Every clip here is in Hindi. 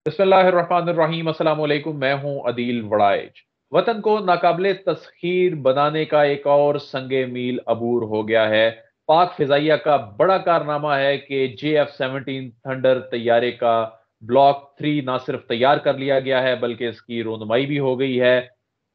बिस्मिल्लाहिर्रहमानिर्रहीम अस्सलाम वालेकुम। मैं हूं अदील वड़ाइच। वतन को नाकाबिले तस्खीर बनाने का एक और संगे मील अबूर हो गया है। पाक फिजाइया का बड़ा कारनामा है कि JF-17 थंडर तैयारे का ब्लॉक 3 ना सिर्फ तैयार कर लिया गया है बल्कि इसकी रोनुमाई भी हो गई है।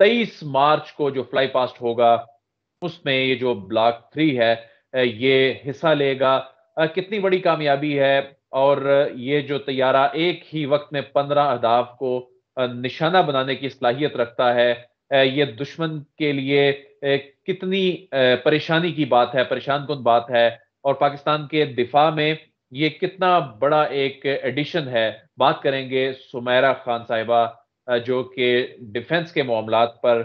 23 मार्च को जो फ्लाई पास्ट होगा उसमें ये जो ब्लॉक 3 है ये हिस्सा लेगा। कितनी बड़ी कामयाबी है। और ये जो तैयारा एक ही वक्त में 15 अहदाफ को निशाना बनाने की सलाहियत रखता है। ये दुश्मन के लिए कितनी परेशानी की बात है, परेशान कुन बात है। और पाकिस्तान के दिफा में ये कितना बड़ा एक एडिशन है। बात करेंगे सुमैरा खान साहिबा जो कि डिफेंस के मामलात पर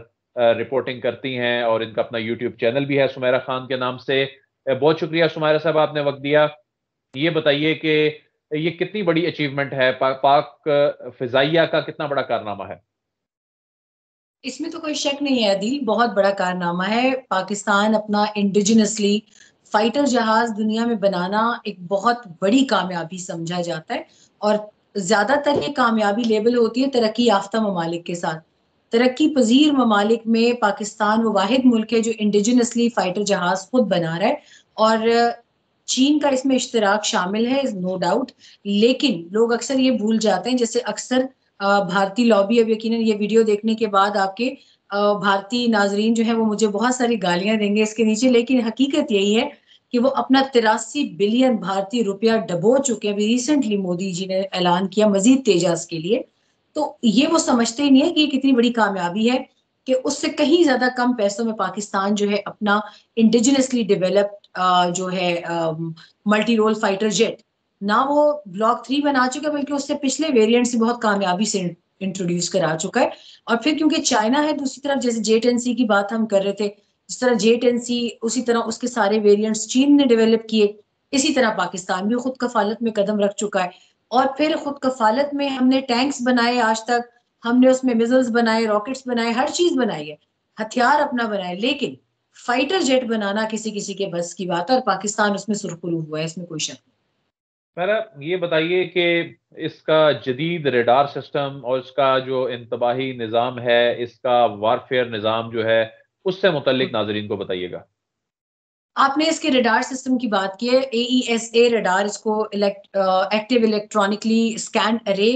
रिपोर्टिंग करती हैं और इनका अपना यूट्यूब चैनल भी है सुमैरा खान के नाम से। बहुत शुक्रिया सुमैरा साहब, आपने वक्त दिया। ये बताइए कि ये कितनी बड़ी अचीवमेंट है, पाक फिजाइया का कितना बड़ा कारनामा है। इसमें तो कोई शक नहीं है अदील, बहुत बड़ा कारनामा है। पाकिस्तान अपना इंडिजिनसली फाइटर जहाज दुनिया में बनाना एक बहुत बड़ी कामयाबी समझा जाता है। और ज्यादातर ये कामयाबी लेबल होती है तरक्की याफ्ता ममालिक के साथ। तरक्की पजीर ममालिक में पाकिस्तान वो वाहिद मुल्क है जो इंडिजिनसली फाइटर जहाज खुद बना रहा है। और चीन का इसमें इश्तिराक शामिल है, नो डाउट। लेकिन लोग अक्सर ये भूल जाते हैं, जैसे अक्सर भारतीय लॉबी, अब यकीनन ये वीडियो देखने के बाद आपके भारतीय नाजरीन जो है वो मुझे बहुत सारी गालियां देंगे इसके नीचे, लेकिन हकीकत यही है कि वो अपना 83 बिलियन भारतीय रुपया डबो चुके हैं। अभी रिसेंटली मोदी जी ने ऐलान किया मजीद तेजाज के लिए। तो ये वो समझते ही नहीं है कि ये कितनी बड़ी कामयाबी है कि उससे कहीं ज्यादा कम पैसों में पाकिस्तान जो है अपना इंडिजिनसली डेवलप्ड जो है मल्टी रोल फाइटर जेट, ना वो ब्लॉक 3 बना चुका है बल्कि उससे पिछले वेरिएंट से बहुत कामयाबी से इंट्रोड्यूस करा चुका है। और फिर क्योंकि चाइना है दूसरी तरफ, जैसे J-10C की बात हम कर रहे थे, जिस तरह J-10C उसी तरह उसके सारे वेरिएंट्स चीन ने डेवलप किए, इसी तरह पाकिस्तान भी खुद कफालत में कदम रख चुका है। और फिर खुद कफालत में हमने टैंक्स बनाए, आज तक हमने उसमें मिसाइल्स बनाए, रॉकेट्स बनाए, हर चीज बनाई है, हथियार अपना बनाए। लेकिन फाइटर जेट बनाना किसी किसी के बस की बात है और पाकिस्तान उसमें सुरखरू हुआ है, इसमें कोई शक नहीं। मेरा ये बताइए कि इसका जदीद रेडार सिस्टम और इसका जो इंतबाही निज़ाम है, इसका वारफेयर निज़ाम जो है, उससे मुतल्लिक नाजरीन को बताइएगा। आपने इसके रडार सिस्टम की बात की है, AESA रडार, इसको एक्टिव इलेक्ट्रॉनिकली स्कैन अरे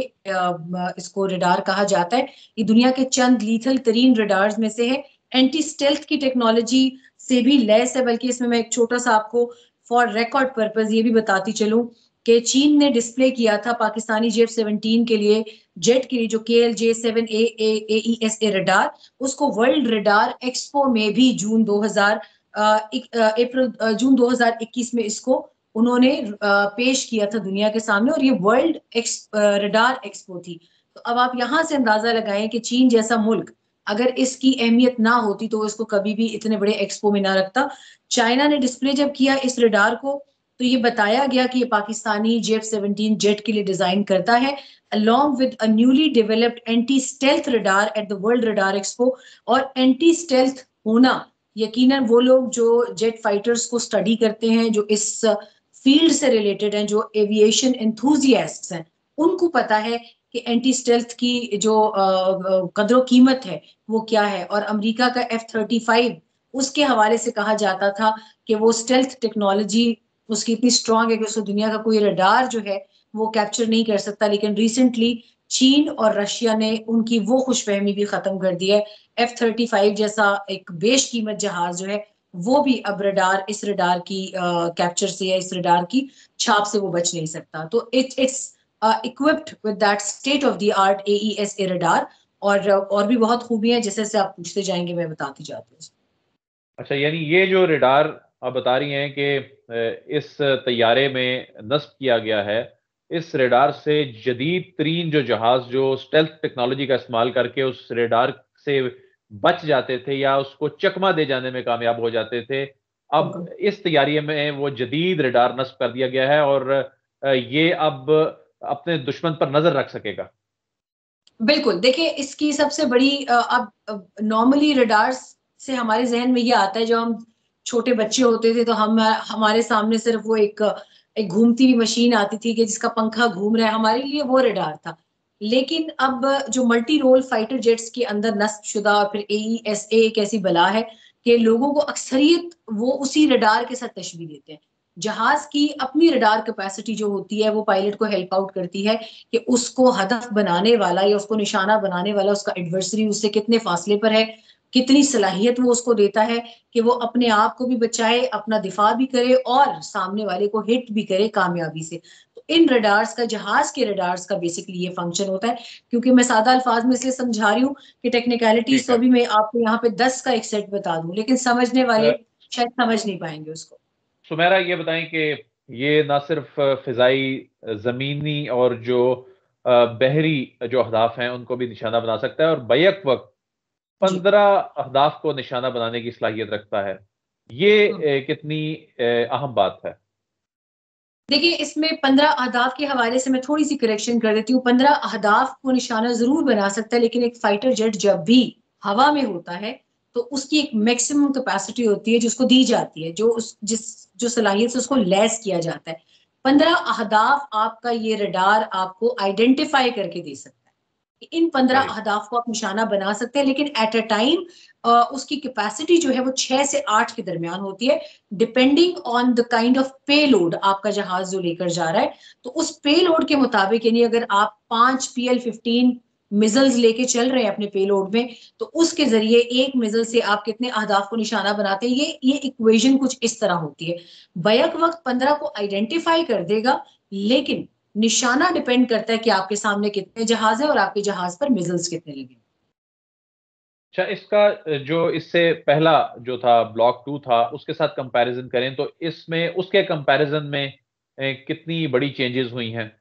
इसको रडार कहा जाता है। ये दुनिया के चंद लीथल तरीन रडार्स में से है। एंटी स्टेल्थ की टेक्नोलॉजी से भी लैस है। बल्कि इसमें मैं एक छोटा सा आपको फॉर रिकॉर्ड पर्पज ये भी बताती चलूं कि चीन ने डिस्प्ले किया था पाकिस्तानी JF-17 के लिए, जेट के लिए, जो KLJ-7A AESA रडार, उसको वर्ल्ड रडार एक्सपो में भी जून 2021 में इसको उन्होंने पेश किया था दुनिया के सामने। और ये वर्ल्ड रडार एक्सपो थी। तो अब आप यहां से अंदाजा लगाएं कि चीन जैसा मुल्क अगर इसकी अहमियत ना होती तो वो इसको कभी भी इतने बड़े एक्सपो में ना रखता। चाइना ने डिस्प्ले जब किया इस रडार को, तो ये बताया गया कि ये पाकिस्तानी JF-17 जेट के लिए डिजाइन करता है, along with a newly developed anti-stealth radar at the World Radar Expo। और एंटी स्टेल्थ होना, यकीनन वो लोग जो जेट फाइटर्स को स्टडी करते हैं, जो इस फील्ड से रिलेटेड हैं, जो एविएशन एंथुजियास्ट्स हैं, उनको पता है कि एंटी स्टेल्थ की जो कदर कीमत है वो क्या है। और अमेरिका का F-35 उसके हवाले से कहा जाता था कि वो स्टेल्थ टेक्नोलॉजी उसकी इतनी स्ट्रांग है कि उसको दुनिया का कोई रडार जो है वो कैप्चर नहीं कर सकता। लेकिन रिसेंटली चीन और रशिया ने उनकी वो खुशफहमी भी खत्म कर दी है। F-35 जैसा एक बेशकीमत जहाज जो है वो भी अब रडार, इस रडार की कैप्चर से या इस रडार की छाप से वो बच नहीं सकता। तो it's equipped with that state of the art AESA radar. और भी बहुत खूबियां जैसे जैसे आप पूछते जाएंगे मैं बताती जाती हूँ। अच्छा, यानी ये जो रेडार आप बता रही हैं कि इस तैयारे में नस्ब किया गया है, इस रेडार से जदीद तरीन जो जहाज जो स्टेल्थ टेक्नोलॉजी का इस्तेमाल करके उस रेडार से बच जाते थे या उसको चकमा दे जाने में कामयाब हो जाते थे, अब बिल्कुल इस तैयारी में वो जदीद रेडार नस्ब कर दिया गया है और ये अब अपने दुश्मन पर नजर रख सकेगा। बिल्कुल, देखिए इसकी सबसे बड़ी अब नॉर्मली रडार्स से हमारे जहन में ये आता है, जब हम छोटे बच्चे होते थे तो हम हमारे सामने सिर्फ वो एक एक घूमती हुई मशीन आती थी कि जिसका पंखा घूम रहा है, हमारे लिए वो रडार था। लेकिन अब जो मल्टी रोल फाइटर जेट्स के अंदर नस्ब शुदा और फिर AESA एक ऐसी बला है कि लोगों को अक्सरियत वो उसी रडार के साथ तशबीह देते हैं। जहाज की अपनी रडार कैपेसिटी जो होती है वो पायलट को हेल्प आउट करती है कि उसको हदफ बनाने वाला या उसको निशाना बनाने वाला उसका एडवर्सरी उससे कितने फासले पर है, कितनी सलाहियत वो उसको देता है कि वो अपने आप को भी बचाए, अपना दिफा भी करे और सामने वाले को हिट भी करे कामयाबी से। तो इन रडार्स का, जहाज के रडार्स का बेसिकली ये फंक्शन होता है। क्योंकि मैं सादा अल्फाज में इसलिए समझा रही हूँ कि टेक्निकलिटीज ठीक तो है। अभी मैं आपको यहाँ पे 10 का एक सेट बता दूं, लेकिन समझने अ, वाले शायद समझ नहीं पाएंगे उसको। सुमेरा, ये बताएं कि ये ना सिर्फ फिजाई, जमीनी और जो बहरी जो अहदाफ हैं उनको भी निशाना बना सकता है, और बैक वक्त जी। 15 अहदाफ को निशाना बनाने की सलाहियत रखता है। ये हम्म। कितनी अहम बात है? देखिए, इसमें 15 अहदाफ के हवाले से मैं थोड़ी सी करेक्शन कर देती हूँ। 15 अहदाफ को निशाना जरूर बना सकता है, लेकिन एक फाइटर जेट जब भी हवा में होता है तो उसकी एक मैक्सिमम कैपेसिटी होती है जो उसको दी जाती है, जो सलाहियत से उसको लैस किया जाता है। 15 अहदाफ आपका ये रडार आपको आइडेंटिफाई करके दे सकता है। इन 15 सही। अहदाफ को आप निशाना बना सकते हैं, लेकिन एट अ टाइम उसकी कैपेसिटी जो है वो 6 से 8 के दरमियान होती है, depending on the kind of पे लोड आपका जहाज जो लेकर जा रहा है। तो उस पे लोड के मुताबिक, यानी अगर आप 5 PL-15 मिजल्स लेके चल रहे हैं अपने पे लोड में, तो उसके जरिए एक मिजल से आप कितने अहदाफ को निशाना बनाते हैं, ये इक्वेशन कुछ इस तरह होती है। बैक वक्त 15 को आइडेंटिफाई कर देगा, लेकिन निशाना डिपेंड करता है कि आपके सामने कितने जहाज हैं और आपके जहाज पर मिजल्स कितने लगे। अच्छा, इसका जो इससे पहला जो था ब्लॉक 2 था, उसके साथ कंपैरिजन करें तो इसमें उसके कंपैरिजन में कितनी बड़ी चेंजेस हुई हैं?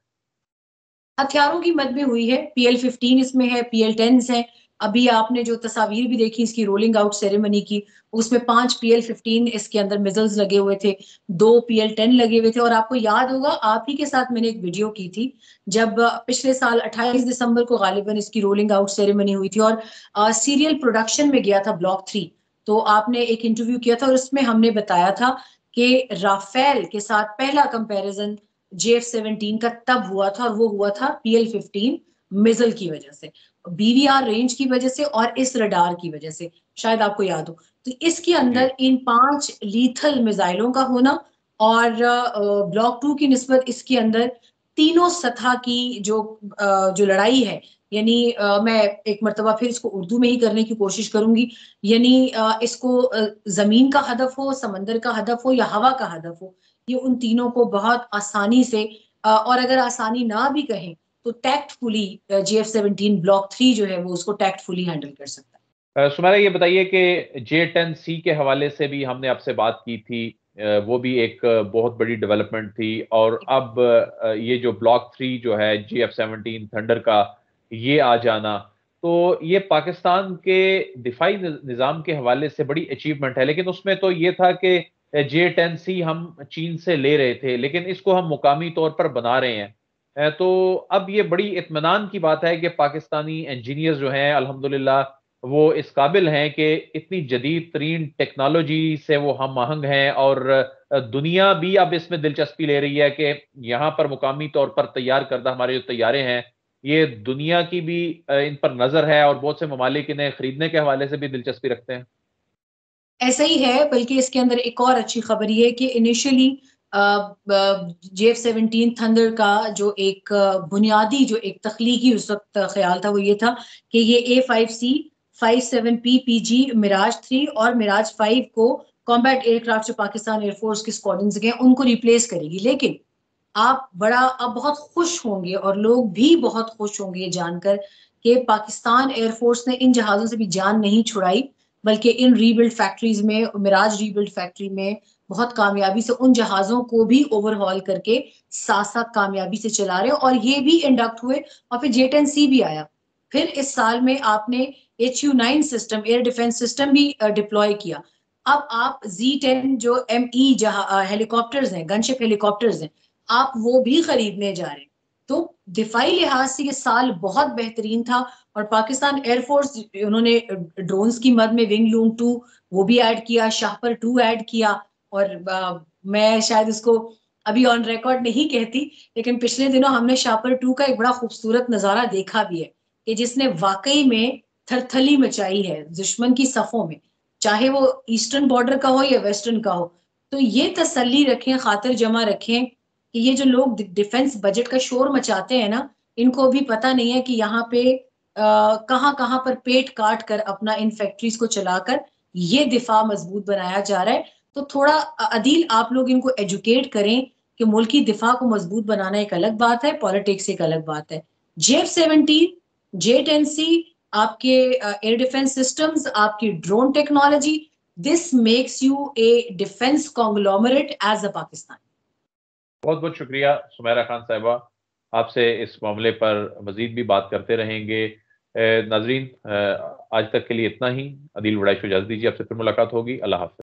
हथियारों की मद में हुई है। PL-15 इसमें है, PL-10s है। अभी आपने जो तस्वीर भी देखी इसकी रोलिंग आउट सेरेमनी की, उसमें 5 PL-15 इसके अंदर मिजल्स लगे हुए थे, 2 PL-10 लगे हुए थे। और आपको याद होगा, आप ही के साथ मैंने एक वीडियो की थी जब पिछले साल 28 दिसंबर को गालिबन इसकी रोलिंग आउट सेरेमनी हुई थी और सीरियल प्रोडक्शन में गया था ब्लॉक 3। तो आपने एक इंटरव्यू किया था और उसमें हमने बताया था कि राफेल के साथ पहला कंपैरिजन JF-17 का तब हुआ था, और वो हुआ था PL-15 मिजल की वजह से, BVR रेंज की वजह से और इस रडार की वजह से, शायद आपको याद हो। तो इसके जी। अंदर इन 5 लीथल मिसाइलों का होना और ब्लॉक 2 की निस्बत इसके अंदर तीनों सतह की जो लड़ाई है, यानी मैं एक मरतबा फिर इसको उर्दू में ही करने की कोशिश करूंगी। यानी इसको जमीन का हदफ हो, समंदर का हदफ हो या हवा का हदफ हो, ये उन तीनों को बहुत आसानी से और अगर आसानी ना भी कहें तो टैक्टफुली JF-17 ब्लॉक 3 जो है वो उसको टैक्टफुली हैंडल कर सकता है। सुमेरा, ये बताइए कि J-10C के हवाले से भी हमने आपसे बात की थी। वो भी एक बहुत बड़ी डेवलपमेंट थी, और अब ये जो ब्लॉक 3 जो है JF-17 थंडर का, ये आ जाना, तो ये पाकिस्तान के दिफाई निज़ाम के हवाले से बड़ी अचीवमेंट है। लेकिन उसमें तो ये था कि J-10C हम चीन से ले रहे थे, लेकिन इसको हम मुकामी तौर पर बना रहे हैं। तो अब ये बड़ी इत्मीनान की बात है कि पाकिस्तानी इंजीनियर्स जो हैं, अल्हम्दुलिल्लाह, वो इस काबिल हैं कि इतनी जदीद तरीन टेक्नोलॉजी से वो हम आहंग हैं, और दुनिया भी अब इसमें दिलचस्पी ले रही है कि यहाँ पर मुकामी तौर पर तैयार करदा हमारे जो तैयारे हैं, ये दुनिया की भी इन पर नजर है, और बहुत से ममालिक इन्हें खरीदने के हवाले से भी दिलचस्पी रखते हैं। ऐसा ही है, बल्कि इसके अंदर एक और अच्छी खबर ये है कि इनिशियली JF-17 थंडर का जो एक बुनियादी जो एक तख्लीकी उस वक्त ख्याल था वो ये था कि ये A5C 57P PG मिराज 3 और मिराज 5 को कॉम्बैट एयरक्राफ्ट जो पाकिस्तान एयरफोर्स के स्क्वाड्रन्स के हैं उनको रिप्लेस करेगी। लेकिन आप बहुत खुश होंगे और लोग भी बहुत खुश होंगे ये जानकर कि पाकिस्तान एयरफोर्स ने इन जहाज़ों से भी जान नहीं छुड़ाई, बल्कि इन रीबिल्ड फैक्ट्रीज में, मिराज रीबिल्ड फैक्ट्री में बहुत कामयाबी से उन जहाज़ों को भी ओवरहॉल करके साथ-साथ कामयाबी से चला रहे हैं और ये भी इंडक्ट हुए और फिर J-10C भी आया। फिर इस साल में आपने HU-9 system, air defence system भी डिप्लॉय किया। अब आप Z-10 जो ME हेलीकॉप्टर्स हैं, गनशिप हेलीकॉप्टर्स हैं, आप वो भी खरीदने जा रहे हैं। तो दिफाई लिहाज से ये साल बहुत बेहतरीन था और पाकिस्तान एयरफोर्स, उन्होंने ड्रोन्स की मद में विंग लूम 2 वो भी ऐड किया, शाहपर 2 ऐड किया और मैं शायद उसको अभी ऑन रिकॉर्ड नहीं कहती, लेकिन पिछले दिनों हमने शापर 2 का एक बड़ा खूबसूरत नज़ारा देखा भी है कि जिसने वाक़ई में थरथली मचाई है दुश्मन की सफ़ों में, चाहे वो ईस्टर्न बॉर्डर का हो या वेस्टर्न का हो। तो ये तसल्ली रखें, खातिर जमा रखें कि ये जो लोग डिफेंस बजट का शोर मचाते हैं ना, इनको अभी पता नहीं है कि यहाँ पे कहाँ-कहाँ पर पेट काट कर अपना इन फैक्ट्रीज़ को चलाकर ये दिफा मजबूत बनाया जा रहा है। तो थोड़ा अदील आप लोग इनको एजुकेट करें कि मुल्की दिफा को मजबूत बनाना एक अलग बात है, पॉलिटिक्स एक अलग बात है। JF-17, J-10C, आपके एयर डिफेंस सिस्टम्स, आपकी drone technology, this makes U A defence conglomerate as a Pakistan. बहुत बहुत शुक्रिया सुमेरा खान साहिबा। आपसे इस मामले पर मजीद भी बात करते रहेंगे। नाजरीन, आज तक के लिए इतना ही। अदील वड़ाई को इजाजत दीजिए, आपसे फिर मुलाकात होगी। अल्लाह हाफ़िज़।